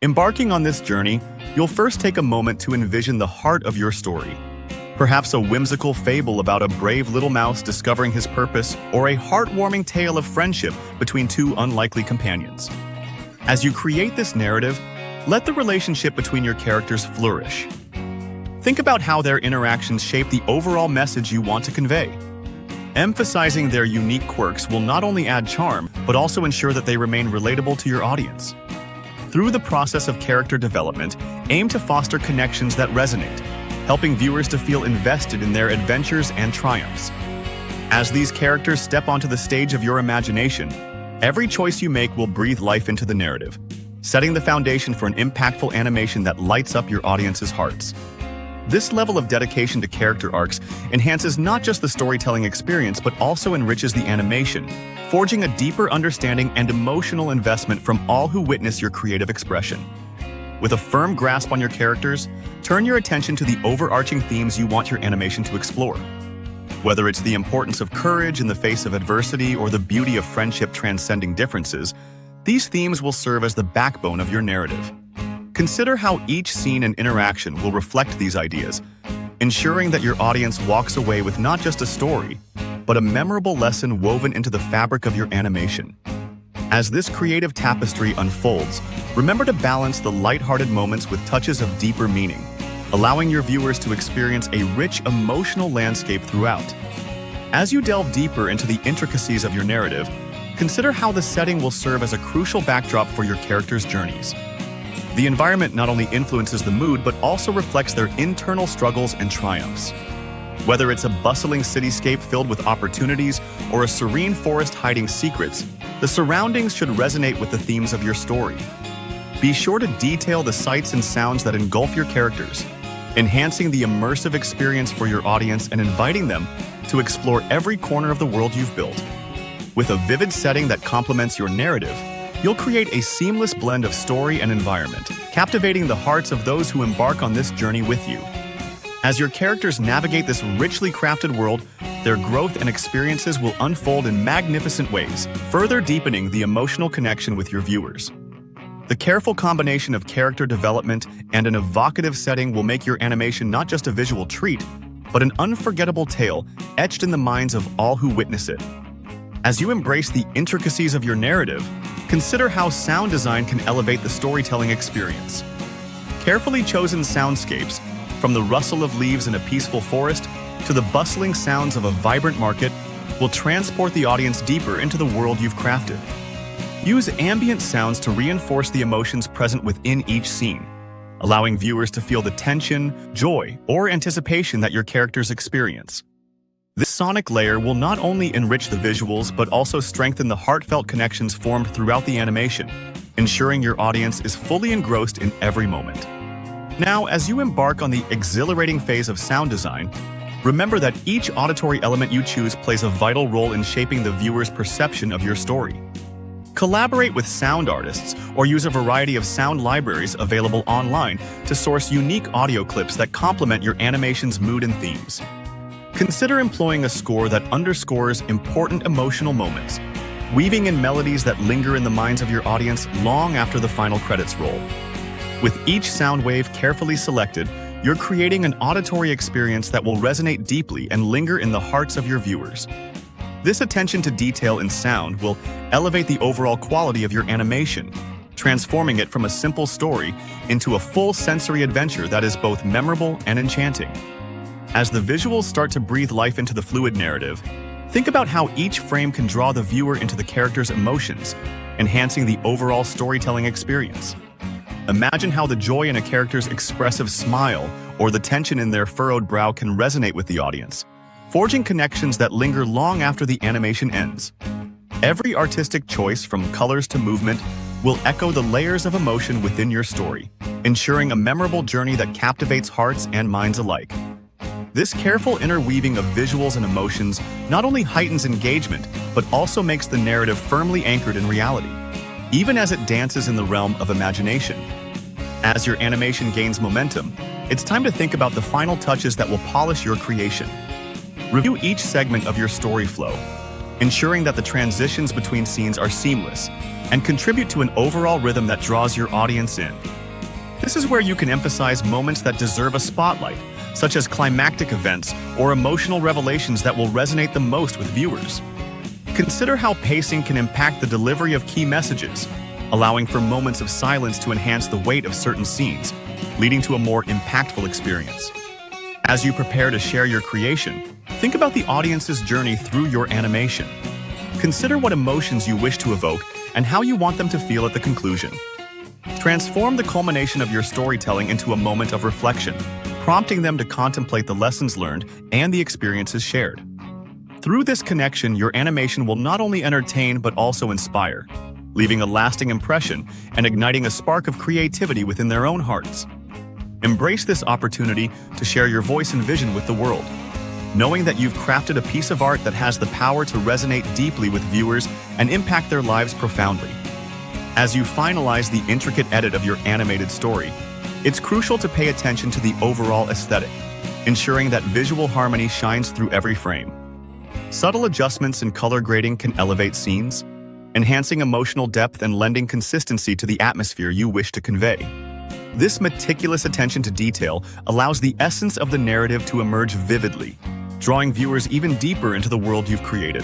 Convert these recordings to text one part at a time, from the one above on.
Embarking on this journey, you'll first take a moment to envision the heart of your story. Perhaps a whimsical fable about a brave little mouse discovering his purpose, or a heartwarming tale of friendship between two unlikely companions. As you create this narrative, let the relationship between your characters flourish. Think about how their interactions shape the overall message you want to convey. Emphasizing their unique quirks will not only add charm, but also ensure that they remain relatable to your audience. Through the process of character development, aim to foster connections that resonate, helping viewers to feel invested in their adventures and triumphs. As these characters step onto the stage of your imagination, every choice you make will breathe life into the narrative, setting the foundation for an impactful animation that lights up your audience's hearts. This level of dedication to character arcs enhances not just the storytelling experience but also enriches the animation, forging a deeper understanding and emotional investment from all who witness your creative expression. With a firm grasp on your characters, turn your attention to the overarching themes you want your animation to explore. Whether it's the importance of courage in the face of adversity or the beauty of friendship transcending differences, these themes will serve as the backbone of your narrative. Consider how each scene and interaction will reflect these ideas, ensuring that your audience walks away with not just a story, but a memorable lesson woven into the fabric of your animation. As this creative tapestry unfolds, remember to balance the lighthearted moments with touches of deeper meaning, allowing your viewers to experience a rich emotional landscape throughout. As you delve deeper into the intricacies of your narrative, consider how the setting will serve as a crucial backdrop for your characters' journeys. The environment not only influences the mood but also reflects their internal struggles and triumphs. Whether it's a bustling cityscape filled with opportunities or a serene forest hiding secrets, the surroundings should resonate with the themes of your story. Be sure to detail the sights and sounds that engulf your characters, enhancing the immersive experience for your audience and inviting them to explore every corner of the world you've built. With a vivid setting that complements your narrative, you'll create a seamless blend of story and environment, captivating the hearts of those who embark on this journey with you. As your characters navigate this richly crafted world, their growth and experiences will unfold in magnificent ways, further deepening the emotional connection with your viewers. The careful combination of character development and an evocative setting will make your animation not just a visual treat, but an unforgettable tale etched in the minds of all who witness it. As you embrace the intricacies of your narrative, consider how sound design can elevate the storytelling experience. Carefully chosen soundscapes, from the rustle of leaves in a peaceful forest to the bustling sounds of a vibrant market, will transport the audience deeper into the world you've crafted. Use ambient sounds to reinforce the emotions present within each scene, allowing viewers to feel the tension, joy, or anticipation that your characters experience. This sonic layer will not only enrich the visuals but also strengthen the heartfelt connections formed throughout the animation, ensuring your audience is fully engrossed in every moment. Now, as you embark on the exhilarating phase of sound design, remember that each auditory element you choose plays a vital role in shaping the viewer's perception of your story. Collaborate with sound artists or use a variety of sound libraries available online to source unique audio clips that complement your animation's mood and themes. Consider employing a score that underscores important emotional moments, weaving in melodies that linger in the minds of your audience long after the final credits roll. With each sound wave carefully selected, you're creating an auditory experience that will resonate deeply and linger in the hearts of your viewers. This attention to detail in sound will elevate the overall quality of your animation, transforming it from a simple story into a full sensory adventure that is both memorable and enchanting. As the visuals start to breathe life into the fluid narrative, think about how each frame can draw the viewer into the character's emotions, enhancing the overall storytelling experience. Imagine how the joy in a character's expressive smile or the tension in their furrowed brow can resonate with the audience, forging connections that linger long after the animation ends. Every artistic choice, from colors to movement, will echo the layers of emotion within your story, ensuring a memorable journey that captivates hearts and minds alike. This careful interweaving of visuals and emotions not only heightens engagement, but also makes the narrative firmly anchored in reality, even as it dances in the realm of imagination. As your animation gains momentum, it's time to think about the final touches that will polish your creation. Review each segment of your story flow, ensuring that the transitions between scenes are seamless and contribute to an overall rhythm that draws your audience in. This is where you can emphasize moments that deserve a spotlight, such as climactic events or emotional revelations that will resonate the most with viewers. Consider how pacing can impact the delivery of key messages, allowing for moments of silence to enhance the weight of certain scenes, leading to a more impactful experience. As you prepare to share your creation, think about the audience's journey through your animation. Consider what emotions you wish to evoke and how you want them to feel at the conclusion. Transform the culmination of your storytelling into a moment of reflection, prompting them to contemplate the lessons learned and the experiences shared. Through this connection, your animation will not only entertain but also inspire, leaving a lasting impression and igniting a spark of creativity within their own hearts. Embrace this opportunity to share your voice and vision with the world, knowing that you've crafted a piece of art that has the power to resonate deeply with viewers and impact their lives profoundly. As you finalize the intricate edit of your animated story, it's crucial to pay attention to the overall aesthetic, ensuring that visual harmony shines through every frame. Subtle adjustments in color grading can elevate scenes, enhancing emotional depth and lending consistency to the atmosphere you wish to convey. This meticulous attention to detail allows the essence of the narrative to emerge vividly, drawing viewers even deeper into the world you've created.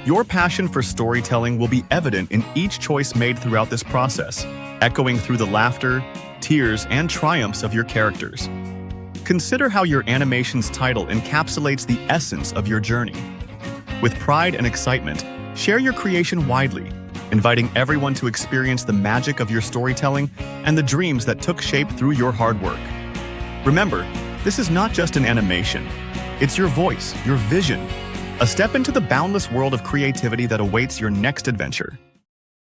Your passion for storytelling will be evident in each choice made throughout this process, echoing through the laughter, tears, and triumphs of your characters. Consider how your animation's title encapsulates the essence of your journey. With pride and excitement, share your creation widely, inviting everyone to experience the magic of your storytelling and the dreams that took shape through your hard work. Remember, this is not just an animation. It's your voice, your vision, a step into the boundless world of creativity that awaits your next adventure.